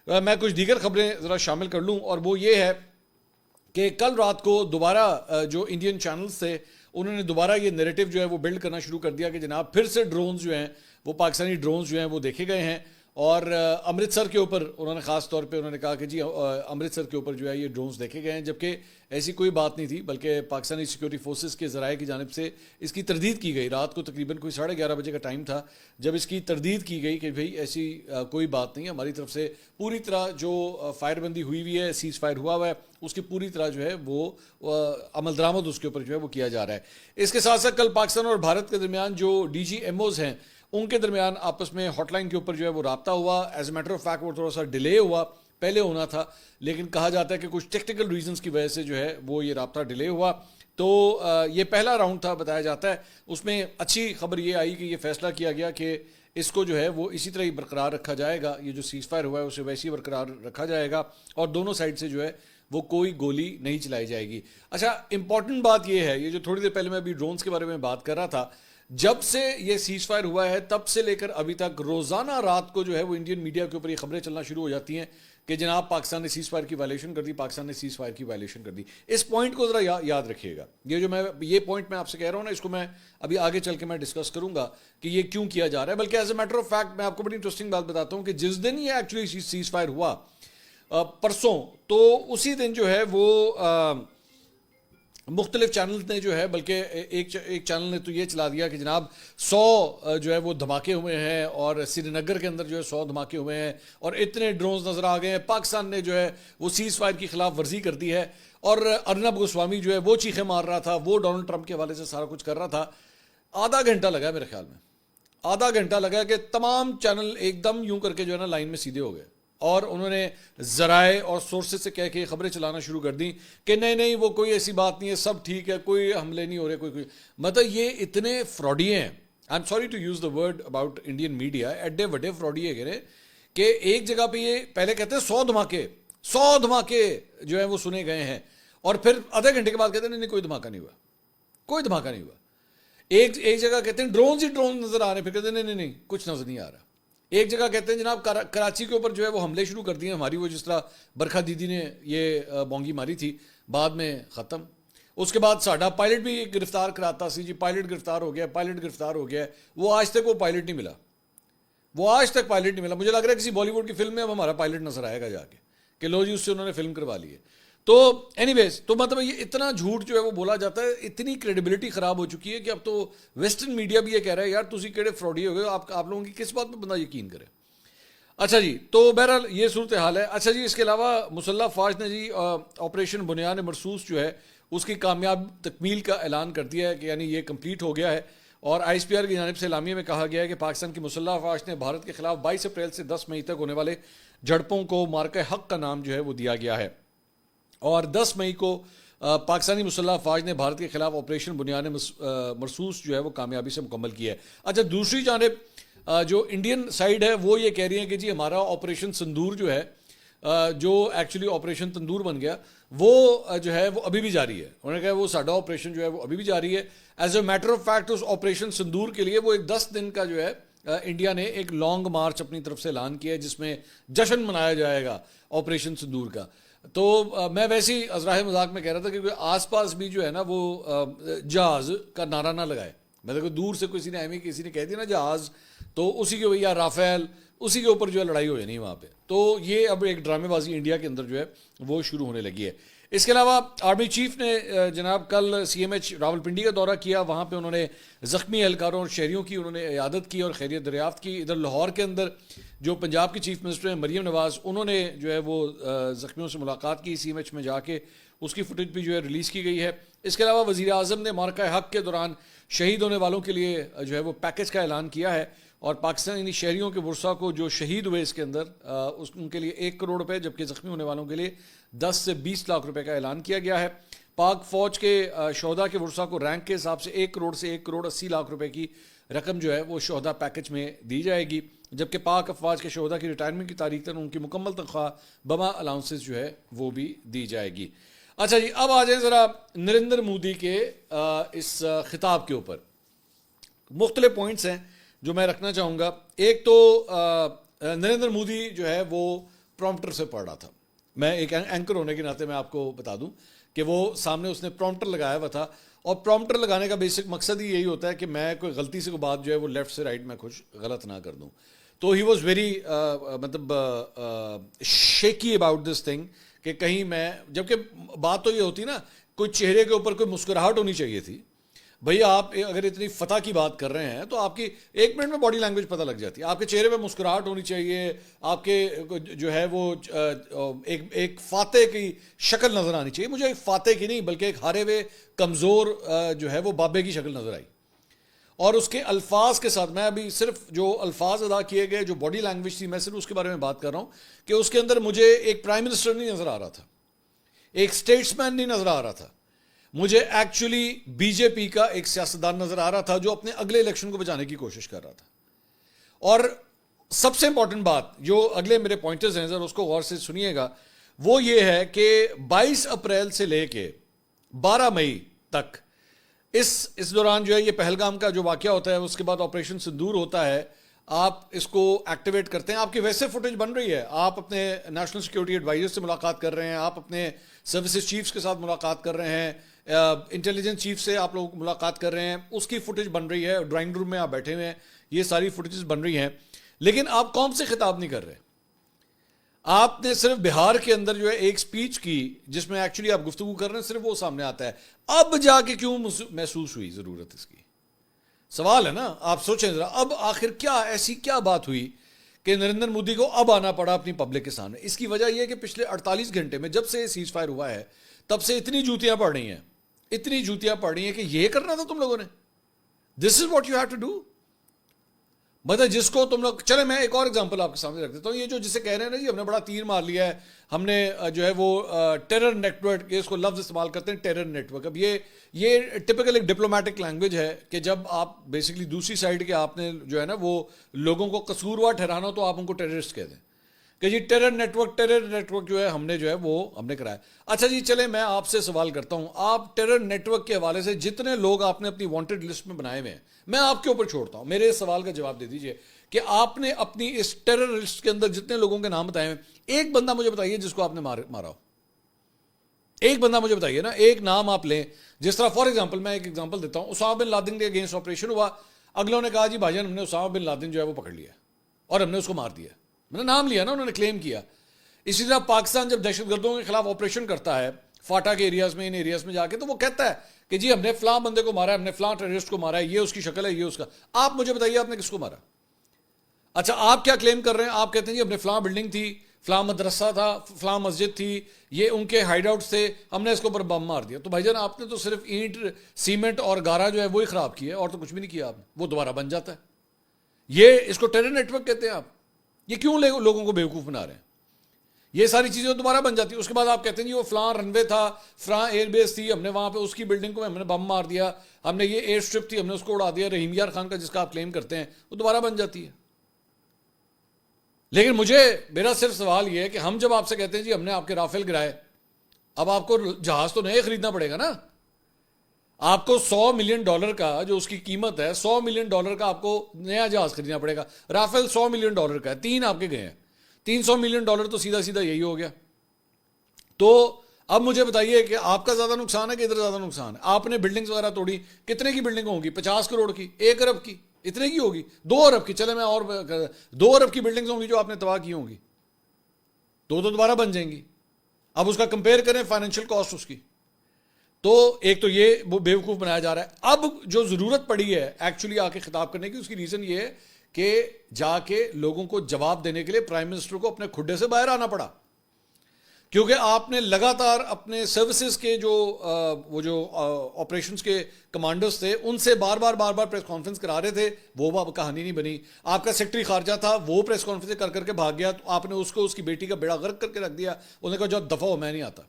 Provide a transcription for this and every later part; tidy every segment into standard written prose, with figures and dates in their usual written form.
میں کچھ دیگر خبریں ذرا شامل کر لوں، اور وہ یہ ہے کہ کل رات کو دوبارہ جو انڈین چینلز تھے انہوں نے دوبارہ یہ نیریٹو جو ہے وہ بلڈ کرنا شروع کر دیا کہ جناب پھر سے ڈرونز جو ہیں وہ پاکستانی ڈرونز جو ہیں وہ دیکھے گئے ہیں، اور امرتسر کے اوپر انہوں نے خاص طور پہ انہوں نے کہا کہ جی امرتسر کے اوپر جو ہے یہ ڈرونز دیکھے گئے ہیں، جبکہ ایسی کوئی بات نہیں تھی، بلکہ پاکستانی سیکیورٹی فورسز کے ذرائع کی جانب سے اس کی تردید کی گئی۔ رات کو تقریباً کوئی 11:30 بجے کا ٹائم تھا جب اس کی تردید کی گئی کہ بھئی ایسی کوئی بات نہیں ہے، ہماری طرف سے پوری طرح جو فائر بندی ہوئی ہے، سیز فائر ہوا ہے، اس کی پوری طرح جو ہے وہ عمل درآمد اس کے اوپر جو ہے وہ کیا جا رہا ہے۔ اس کے ساتھ ساتھ کل پاکستان اور بھارت کے درمیان جو ڈی جی ایم اوز ہیں ان کے درمیان آپس میں ہاٹ لائن کے اوپر جو ہے وہ رابطہ ہوا۔ As a matter of fact وہ تھوڑا سا ڈیلے ہوا، پہلے ہونا تھا، لیکن کہا جاتا ہے کہ کچھ ٹیکنیکل ریزنز کی وجہ سے جو ہے وہ یہ رابطہ ڈیلے ہوا۔ تو یہ پہلا راؤنڈ تھا بتایا جاتا ہے، اس میں اچھی خبر یہ آئی کہ یہ فیصلہ کیا گیا کہ اس کو جو ہے وہ اسی طرح ہی برقرار رکھا جائے گا، یہ جو سیز فائر ہوا ہے اسے ویسے ہی برقرار رکھا جائے گا، اور دونوں سائڈ سے جو ہے وہ کوئی گولی نہیں چلائی جائے گی۔ اچھا، امپورٹنٹ بات یہ ہے، یہ جو تھوڑی دیر پہلے میں ابھی ڈرونز کے بارے میں بات کر رہا تھا، جب سے یہ سیز فائر ہوا ہے تب سے لے کر ابھی تک روزانہ رات کو جو ہے وہ انڈین میڈیا کے اوپر یہ خبریں چلنا شروع ہو جاتی ہیں کہ جناب پاکستان نے سیز فائر کی وائلیشن کر دی، پاکستان نے سیز فائر کی وائلیشن کر دی۔ اس پوائنٹ کو ذرا یاد رکھیے گا، یہ پوائنٹ میں آپ سے کہہ رہا ہوں نا، اس کو میں ابھی آگے چل کے میں ڈسکس کروں گا کہ یہ کیوں کیا جا رہا ہے۔ بلکہ as a matter of fact میں آپ کو بڑی انٹرسٹنگ بات بتاتا ہوں کہ جس دن یہ ایکچولی سیز فائر ہوا پرسوں، تو اسی دن جو ہے وہ مختلف چینلز نے جو ہے، بلکہ ایک چینل نے تو یہ چلا دیا کہ جناب 100 جو ہے وہ دھماکے ہوئے ہیں، اور سری نگر کے اندر جو ہے 100 دھماکے ہوئے ہیں، اور اتنے ڈرونز نظر آ گئے ہیں، پاکستان نے جو ہے وہ سیز فائر کی خلاف ورزی کر دی ہے، اور ارنب گوسوامی جو ہے وہ چیخیں مار رہا تھا، وہ ڈونلڈ ٹرمپ کے حوالے سے سارا کچھ کر رہا تھا۔ آدھا گھنٹہ لگا میرے خیال میں، آدھا گھنٹہ لگا کہ تمام چینل ایک دم یوں کر کے جو ہے نا لائن میں سیدھے ہو گئے، اور انہوں نے ذرائع اور سورسز سے کہہ کے خبریں چلانا شروع کر دیں کہ نہیں وہ کوئی ایسی بات نہیں ہے، سب ٹھیک ہے، کوئی حملے نہیں ہو رہے، کوئی مطلب یہ اتنے فراڈی ہیں۔ I am sorry to use the word about Indian media, ایڈے وڈے فراڈی ہے کہ ایک جگہ پہ یہ پہلے کہتے ہیں 100 دھماکے جو ہیں وہ سنے گئے ہیں، اور پھر آدھے گھنٹے کے بعد کہتے ہیں نہیں کوئی دھماکہ نہیں ہوا، کوئی دھماکہ نہیں ہوا۔ ایک جگہ کہتے ہیں ڈرونز ہی ڈرون نظر آ رہے ہیں، پھر کہتے ہیں نہیں کچھ نظر نہیں آ رہا۔ ایک جگہ کہتے ہیں جناب کراچی کے اوپر جو ہے وہ حملے شروع کر دیے ہماری، وہ جس طرح برکھا دیدی نے یہ بونگی ماری تھی، بعد میں ختم۔ اس کے بعد ساڈا پائلٹ بھی گرفتار کراتا سی، جی پائلٹ گرفتار ہو گیا، وہ آج تک وہ پائلٹ نہیں ملا، مجھے لگ رہا ہے کسی بالی ووڈ کی فلم میں اب ہمارا پائلٹ نظر آئے گا جا کے کہ لو جی اس سے انہوں نے فلم کروا لی ہے۔ تو اینی ویز، تو مطلب یہ اتنا جھوٹ جو ہے وہ بولا جاتا ہے، اتنی کریڈیبلٹی خراب ہو چکی ہے کہ اب تو ویسٹرن میڈیا بھی یہ کہہ رہا ہے یار تسی کیڑے فراڈی ہو گئے، آپ لوگوں کی کس بات پہ بندہ یقین کرے۔ اچھا جی، تو بہرحال یہ صورتحال ہے۔ اچھا جی، اس کے علاوہ مسلح افواج نے جی آپریشن بنیان مرصوص جو ہے اس کی کامیاب تکمیل کا اعلان کر دیا ہے کہ یعنی یہ کمپلیٹ ہو گیا ہے، اور آئی ایس پی آر کی جانب سے اعلامیہ میں کہا گیا ہے کہ پاکستان کی مسلح افواج نے بھارت کے خلاف 22 اپریل سے 10 مئی تک ہونے والے جھڑپوں کو مارکہ حق کا نام جو ہے وہ دیا گیا ہے، اور 10 مئی کو پاکستانی مسلح افواج نے بھارت کے خلاف آپریشن بنیان مرصوص جو ہے وہ کامیابی سے مکمل کیا ہے۔ اچھا، دوسری جانب جو انڈین سائیڈ ہے وہ یہ کہہ رہی ہیں کہ جی ہمارا آپریشن سندور جو ہے، جو ایکچولی آپریشن تندور بن گیا، وہ جو ہے وہ ابھی بھی جاری ہے۔ انہوں نے کہا وہ ساڈا آپریشن جو ہے وہ ابھی بھی جاری ہے۔ As a matter of fact اس آپریشن سندور کے لیے وہ ایک 10 دن کا جو ہے انڈیا نے ایک لانگ مارچ اپنی طرف سے اعلان کیا ہے، جس میں جشن منایا جائے گا آپریشن سندور کا۔ تو میں ویسے ہی ازراہ مذاق میں کہہ رہا تھا کہ آس پاس بھی جو ہے نا وہ جہاز کا نعرہ نہ لگائے، مطلب دور سے کسی نے کہہ دیا نا جہاز، تو اسی کے یا رافیل، اسی کے اوپر جو ہے لڑائی ہو جانی وہاں پہ۔ تو یہ اب ایک ڈرامے بازی انڈیا کے اندر جو ہے وہ شروع ہونے لگی ہے۔ اس کے علاوہ آرمی چیف نے جناب کل سی ایم ایچ راولپنڈی کا دورہ کیا، وہاں پہ انہوں نے زخمی اہلکاروں اور شہریوں کی انہوں نے عیادت کی اور خیریت دریافت کی۔ ادھر لاہور کے اندر جو پنجاب کی چیف منسٹر ہیں مریم نواز، انہوں نے جو ہے وہ زخمیوں سے ملاقات کی سی ایم ایچ میں جا کے، اس کی فوٹیج بھی جو ہے ریلیز کی گئی ہے۔ اس کے علاوہ وزیر اعظم نے مارکہ حق کے دوران شہید ہونے والوں کے لیے جو ہے وہ پیکج کا اعلان کیا ہے، اور پاکستانی شہریوں کے ورثاء کو جو شہید ہوئے اس کے اندر ان کے لیے 1 کروڑ روپے، جبکہ زخمی ہونے والوں کے لیے 10 سے 20 لاکھ روپے کا اعلان کیا گیا ہے۔ پاک فوج کے شہداء کے ورثاء کو رینک کے حساب سے 1 کروڑ سے 1 کروڑ 80 لاکھ روپے کی رقم جو ہے وہ شہداء پیکج میں دی جائے گی، جبکہ پاک افواج کے شہداء کی ریٹائرمنٹ کی تاریخ تک ان کی مکمل تنخواہ بما الاؤنسز جو ہے وہ بھی دی جائے گی۔ اچھا جی، اب آ جائیں ذرا نریندر مودی کے اس خطاب کے اوپر۔ مختلف پوائنٹس ہیں جو میں رکھنا چاہوں گا۔ ایک تو نریندر مودی جو ہے وہ پرومپٹر سے پڑھ رہا تھا. میں ایک اینکر ہونے کے ناطے میں آپ کو بتا دوں کہ وہ سامنے اس نے پرومپٹر لگایا ہوا تھا, اور پرومپٹر لگانے کا بیسک مقصد ہی یہی ہوتا ہے کہ میں کوئی غلطی سے کوئی بات جو ہے وہ لیفٹ سے رائٹ میں کچھ غلط نہ کر دوں. تو ہی واز ویری مطلب شیکی اباؤٹ دس تھنگ کہ کہیں میں, جبکہ بات تو یہ ہوتی نا, کوئی چہرے کے اوپر کوئی مسکراہٹ ہونی چاہیے تھی. بھئی آپ اگر اتنی فتح کی بات کر رہے ہیں تو آپ کی 1 منٹ میں باڈی لینگویج پتہ لگ جاتی ہے. آپ کے چہرے پہ مسکراہٹ ہونی چاہیے, آپ کے جو ہے وہ ایک فاتح کی شکل نظر آنی چاہیے. مجھے ایک فاتح کی نہیں بلکہ ایک ہارے ہوئے کمزور جو ہے وہ بابے کی شکل نظر آئی. اور اس کے الفاظ کے ساتھ, میں ابھی صرف جو الفاظ ادا کیے گئے, جو باڈی لینگویج تھی, میں صرف اس کے بارے میں بات کر رہا ہوں کہ اس کے اندر مجھے ایک پرائم منسٹر نہیں نظر آ رہا تھا, ایک سٹیٹس مین نہیں نظر آ رہا تھا. مجھے ایکچولی بی جے پی کا ایک سیاستدان نظر آ رہا تھا جو اپنے اگلے الیکشن کو بچانے کی کوشش کر رہا تھا. اور سب سے امپورٹنٹ بات جو اگلے میرے پوائنٹرز ہیں, ذرا اس کو غور سے سنیے گا, وہ یہ ہے کہ 22 اپریل سے لے کے 12 مئی تک اس دوران جو ہے یہ پہلگام کا جو واقعہ ہوتا ہے, اس کے بعد آپریشن سندور ہوتا ہے, آپ اس کو ایکٹیویٹ کرتے ہیں. آپ کی ویسے فوٹیج بن رہی ہے, آپ اپنے نیشنل سیکیورٹی ایڈوائزر سے ملاقات کر رہے ہیں, آپ اپنے سروسز چیفز کے ساتھ ملاقات کر رہے ہیں, انٹیلیجنس چیف سے آپ لوگ ملاقات کر رہے ہیں, اس کی فوٹیج بن رہی ہے, ڈرائنگ روم میں آپ بیٹھے ہوئے ہیں, یہ ساری فوٹیجز بن رہی ہیں. لیکن آپ قوم سے خطاب نہیں کر رہے. آپ نے صرف بہار کے اندر جو ہے ایک سپیچ کی جس میں ایکچولی آپ گفتگو کر رہے ہیں, صرف وہ سامنے آتا ہے. اب جا کے کیوں محسوس ہوئی ضرورت اس کی؟ سوال ہے نا, آپ سوچیں ذرا, اب آخر کیا ایسی کیا بات ہوئی کہ نریندر مودی کو اب آنا پڑا اپنی پبلک کے سامنے؟ اس کی وجہ یہ ہے کہ پچھلے 48 گھنٹے میں جب سے سیز فائر ہوا ہے تب سے اتنی جوتیاں پڑ رہی ہیں, اتنی جوتیاں پڑ رہی ہیں کہ یہ کرنا تھا تم لوگوں نے. This is what you have to do. مطلب جس کو تم لوگ, چلے میں ایک اور ایگزامپل آپ کے سامنے رکھ دیتا ہوں. یہ جو جسے کہہ رہے ہیں نا جی ہم نے بڑا تیر مار لیا ہے, ہم نے جو ہے وہ ٹیرر نیٹ ورک, اس کو لفظ استعمال کرتے ہیں ٹیرر نیٹ ورک. اب یہ ٹپکل ایک ڈپلومیٹک لینگویج ہے کہ جب آپ بیسکلی دوسری سائڈ کے آپ نے جو ہے نا وہ لوگوں کو قصوروار ٹھہرانا تو آپ ان کو ٹیررسٹ کہہ دیں کہ جی ٹیرر نیٹ ورک جو ہے ہم نے جو ہے وہ ہم نے کرایا. اچھا جی چلے میں آپ سے سوال کرتا ہوں, آپ ٹیرر نیٹ ورک کے حوالے سے جتنے لوگ آپ نے اپنی وانٹڈ لسٹ میں بنائے ہوئے ہیں, میں آپ کے اوپر چھوڑتا ہوں, میرے اس سوال کا جواب دے دیجئے کہ آپ نے اپنی اس ٹیرر لسٹ کے اندر جتنے لوگوں کے نام بتائے ہیں, ایک بندہ مجھے بتائیے جس کو آپ نے مارا ہو. ایک بندہ مجھے بتائیے نا, ایک نام آپ لیں. جس طرح فار ایگزامپل میں ایک ایگزامپل دیتا ہوں, اسامہ بن لادن کے اگینسٹ آپریشن ہوا, اگلوں نے کہا جی بھائی جان ہم نے اسامہ بن لادن جو ہے وہ پکڑ لیا اور ہم نے اس کو مار دیا. میں نے نام لیا نا, انہوں نے کلیم کیا. اسی طرح پاکستان جب دہشت گردوں کے خلاف آپریشن کرتا ہے فاٹا کے ایریاز میں, ان ایریاز میں جا کے, تو وہ کہتا ہے کہ جی ہم نے فلاں بندے کو مارا ہے, ہم نے فلاں ٹیررسٹ کو مارا ہے, یہ اس کی شکل ہے, یہ اس کا. آپ مجھے بتائیے آپ نے کس کو مارا؟ اچھا آپ کیا کلیم کر رہے ہیں؟ آپ کہتے ہیں جی ہم نے فلاں بلڈنگ تھی, فلاں مدرسہ تھا, فلاں مسجد تھی, یہ ان کے ہائیڈ آؤٹس تھے, ہم نے اس کے اوپر بم مار دیا. تو بھائی جان آپ نے تو صرف اینٹ سیمنٹ اور گارا جو ہے وہی خراب کیا ہے, اور تو کچھ بھی نہیں کیا آپ نے. وہ دوبارہ بن جاتا ہے. یہ اس کو ٹیرر نیٹ ورک کہتے ہیں. آپ یہ کیوں لوگوں کو بیوقوف بنا رہے ہیں؟ یہ ساری چیزیں دوبارہ بن جاتی ہیں. اس کے بعد آپ کہتے ہیں جی وہ فلاں رن وے تھا, فلاں ایئر بیس تھی, ہم نے وہاں پہ اس کی بلڈنگ کو ہم نے بم مار دیا, ہم نے یہ ایئر اسٹرپ تھی ہم نے اس کو اڑا دیا. رحیم یار خان کا جس کا آپ کلیم کرتے ہیں وہ دوبارہ بن جاتی ہے. لیکن میرا صرف سوال یہ ہے کہ ہم جب آپ سے کہتے ہیں جی ہم نے آپ کے رافیل گرائے, اب آپ کو جہاز تو نئے خریدنا پڑے گا نا. آپ کو $100 ملین کا جو اس کی قیمت ہے, $100 ملین کا آپ کو نیا جہاز خریدنا پڑے گا. رافیل $100 ملین کا ہے, 3 آپ کے گئے ہیں, $300 ملین تو سیدھا سیدھا یہی ہو گیا. تو اب مجھے بتائیے کہ آپ کا زیادہ نقصان ہے کہ ادھر زیادہ نقصان ہے؟ آپ نے بلڈنگز وغیرہ توڑی, کتنے کی بلڈنگ ہوگی؟ 50 کروڑ کی, 1 ارب کی, اتنے کی ہوگی, 2 ارب کی. چلے میں اور 2 ارب کی بلڈنگز ہوں گی جو آپ نے تباہ کی ہوں گی, تو دوبارہ بن جائیں گی. اب اس کا کمپیئر کریں فائنینشیل کاسٹ اس کی. تو ایک تو یہ وہ بیوقوف بنایا جا رہا ہے. اب جو ضرورت پڑی ہے ایکچولی آ کے خطاب کرنے کی, اس کی ریزن یہ ہے کہ جا کے لوگوں کو جواب دینے کے لیے پرائم منسٹر کو اپنے کھڈے سے باہر آنا پڑا, کیونکہ آپ نے لگاتار اپنے سروسز کے وہ جو آپریشنز کے کمانڈرز تھے ان سے بار بار پریس کانفرنس کرا رہے تھے, وہ کہانی نہیں بنی. آپ کا سیکرٹری خارجہ تھا, وہ پریس کانفرنس کر کے بھاگ گیا, تو آپ نے اس کو اس کی بیٹی کا بیڑا غرق کر کے رکھ دیا. انہوں نے کہا جو دفعہ ہو, میں نہیں آتا.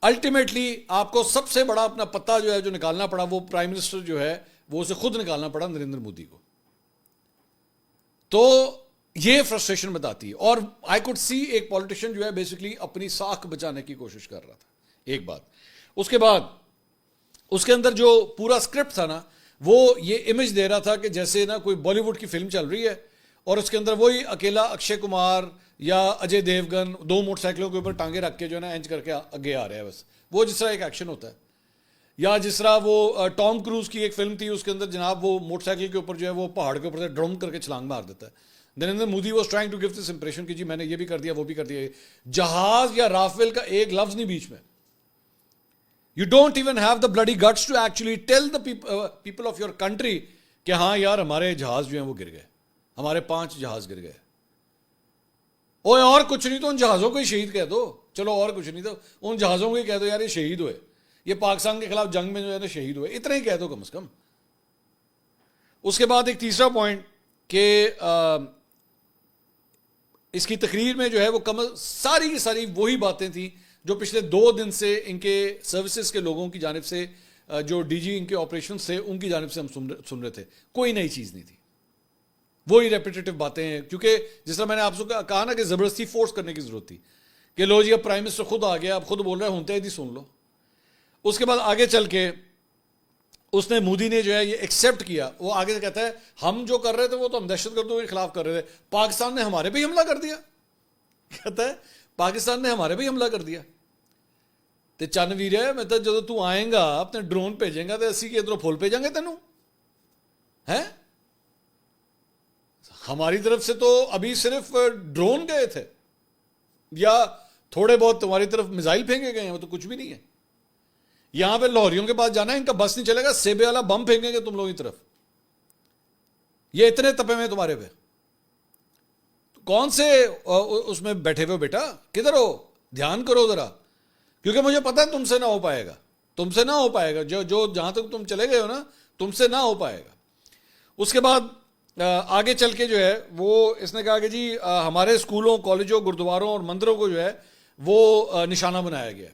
الٹیمیٹلی آپ کو سب سے بڑا اپنا پتہ جو ہے جو نکالنا پڑا, وہ پرائم منسٹر جو ہے وہ اسے خود نکالنا پڑا, نریندر مودی کو. تو یہ فرسٹریشن بتاتی ہے. اور آئی کوڈ سی ایک پولیٹیشین جو ہے بیسکلی اپنی ساکھ بچانے کی کوشش کر رہا تھا. ایک بات. اس کے بعد اس کے اندر جو پورا اسکرپٹ تھا نا, وہ یہ امیج دے رہا تھا کہ جیسے نا کوئی بالی ووڈ کی فلم چل رہی ہے اور اس کے اندر وہی اکیلا اکشے کمار, یا اجے دیوگن 2 موٹر سائیکلوں کے اوپر ٹانگیں رکھ کے جو ہے نا اینچ کر کے آگے آ رہا ہے بس. وہ جس طرح ایک ایکشن ہوتا ہے. یا جس طرح وہ ٹام کروز کی ایک فلم تھی, اس کے اندر جناب وہ موٹر سائیکل کے اوپر جو ہے وہ پہاڑ کے اوپر سے ڈرم کر کے چھلانگ مار دیتا ہے. Narendra Modi was trying to give this impression کہ جی میں نے یہ بھی کر دیا وہ بھی کر دیا. جہاز یا رافیل کا ایک لفظ نہیں بیچ میں. You don't even have the bloody guts to actually tell the people of your country کہ ہاں یار ہمارے جہاز جو ہیں وہ گر گئے, ہمارے 5 جہاز گر گئے. اوے اور کچھ نہیں تو ان جہازوں کو ہی شہید کہہ دو. چلو اور کچھ نہیں تو ان جہازوں کو ہی کہہ دو یار یہ شہید ہوئے, یہ پاکستان کے خلاف جنگ میں جو ہے نا شہید ہوئے, اتنا ہی کہہ دو کم از کم. اس کے بعد ایک تیسرا پوائنٹ کہ اس کی تقریر میں جو ہے وہ ساری کی ساری وہی باتیں تھیں جو پچھلے 2 دن سے ان کے سروسز کے لوگوں کی جانب سے, جو ڈی جی ان کے آپریشنز تھے ان کی جانب سے ہم سن رہے تھے. کوئی نئی چیز نہیں تھی, وہی ریپیٹیٹو باتیں ہیں. کیونکہ جس طرح میں نے آپ سے کہا نا کہ زبردستی فورس کرنے کی ضرورت تھی کہ لو جی اب پرائم منسٹر خود آ گیا, اب خود بول رہے ہیں ہونتے ہی سن لو. اس کے بعد آگے چل کے اس نے مودی نے جو ہے یہ ایکسیپٹ کیا. وہ آگے سے کہتا ہے ہم جو کر رہے تھے وہ تو ہم دہشت گردوں کے خلاف کر رہے تھے, پاکستان نے ہمارے پہ ہی حملہ کر دیا. کہتا ہے پاکستان نے ہمارے پہ ہی حملہ کر دیا. تے چن ویر ہے میں تو جب تو آئیں گا اپنے ڈرون بھیجیں گا تو اسی کے ادھر پھول بھیجیں گے تینوں ہے. ہماری طرف سے تو ابھی صرف ڈرون گئے تھے یا تھوڑے بہت تمہاری طرف میزائل پھینکے گئے ہیں, وہ تو کچھ بھی نہیں ہے. یہاں پہ لاہوریوں کے پاس جانا ہے, ان کا بس نہیں چلے گا, سیبے والا بم پھینکیں گے تم لوگوں کی طرف. یہ اتنے تپے ہوئے تمہارے پہ. کون سے اس میں بیٹھے ہوئے بیٹا, کدھر ہو, دھیان کرو ذرا, کیونکہ مجھے پتا ہے تم سے نہ ہو پائے گا, تم سے نہ ہو پائے گا. جو جہاں تک تم چلے گئے ہو نا تم سے نہ ہو پائے گا. اس کے بعد آگے چل کے جو ہے وہ اس نے کہا کہ جی ہمارے اسکولوں, کالجوں, گردواروں اور مندروں کو جو ہے وہ نشانہ بنایا گیا.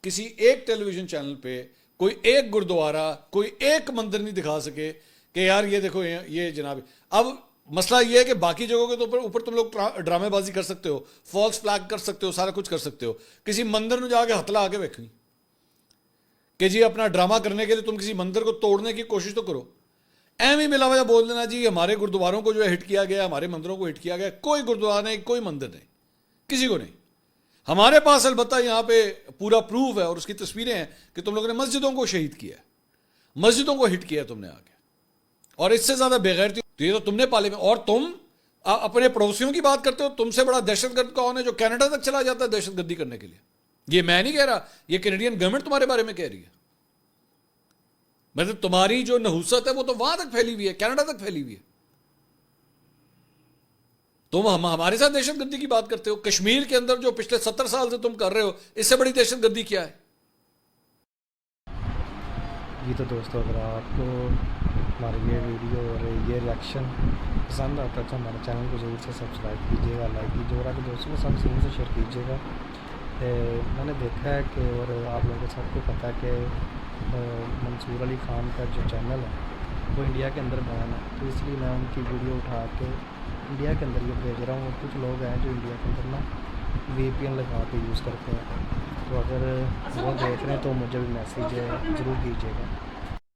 کسی ایک ٹیلی ویژن چینل پہ کوئی ایک گردوارہ, کوئی ایک مندر نہیں دکھا سکے کہ یار یہ دیکھو یہ جناب. اب مسئلہ یہ ہے کہ باقی جگہوں کے تو اوپر تم لوگ ڈرامے بازی کر سکتے ہو, فالس فلیگ کر سکتے ہو, سارا کچھ کر سکتے ہو. کسی مندر میں جا کے ہتھلا آ کے بیٹھیں کہ جی اپنا ڈرامہ کرنے کے لیے تم کسی مندر کو توڑنے کی کوشش تو کرو. ایم ہی ملا وجہ بول دینا جی ہمارے گردواروں کو جو ہے ہٹ کیا گیا, ہمارے مندروں کو ہٹ کیا گیا. کوئی گردوارہ نہیں, کوئی مندر نہیں, کسی کو نہیں. ہمارے پاس البتہ یہاں پہ پورا پروف ہے اور اس کی تصویریں ہیں کہ تم لوگوں نے مسجدوں کو شہید کیا ہے, مسجدوں کو ہٹ کیا ہے تم نے آگے. اور اس سے زیادہ بےغیرتی تو یہ تو تم نے پالے میں. اور تم اپنے پڑوسیوں کی بات کرتے ہو, تم سے بڑا دہشت گرد کون ہے جو کینیڈا تک چلا جاتا ہے دہشت گردی کرنے کے لیے. یہ میں نہیں کہہ رہا, یہ کینیڈین گورنمنٹ تمہارے بارے میں کہہ رہی ہے. مطلب تمہاری جو نحوست ہے وہ تو وہاں تک پھیلی ہوئی ہے, کینیڈا تک پھیلی ہوئی ہے. تم ہمارے ساتھ دہشت گردی کی بات کرتے ہو. کشمیر کے اندر جو پچھلے 70 سال سے تم کر رہے ہو, اس سے بڑی دہشت گردی کیا ہے؟ جی تو دوستو اگر آپ کو ہماری یہ ویڈیو اور یہ ریاکشن پسند آتا ہے تو ہمارے چینل کو ضرور سے سبسکرائب کیجیے گا, لائک کیجیے گا, اور آپ کے دوستوں کے ساتھ ضرور سے شیئر کیجیے گا. میں نے دیکھا ہے کہ اور آپ لوگوں کو سب کو پتہ ہے کہ منصور علی خان کا جو چینل ہے وہ انڈیا کے اندر بیان ہے, تو اس لیے میں ان کی ویڈیو اٹھا کے انڈیا کے اندر یہ بھیج رہا ہوں. اور کچھ لوگ ہیں جو انڈیا کے اندر نا وی پی این لگا کے یوز کرتے ہیں, تو اگر وہ دیکھ رہے ہیں تو مجھے بھی میسیج ضرور کیجیے گا.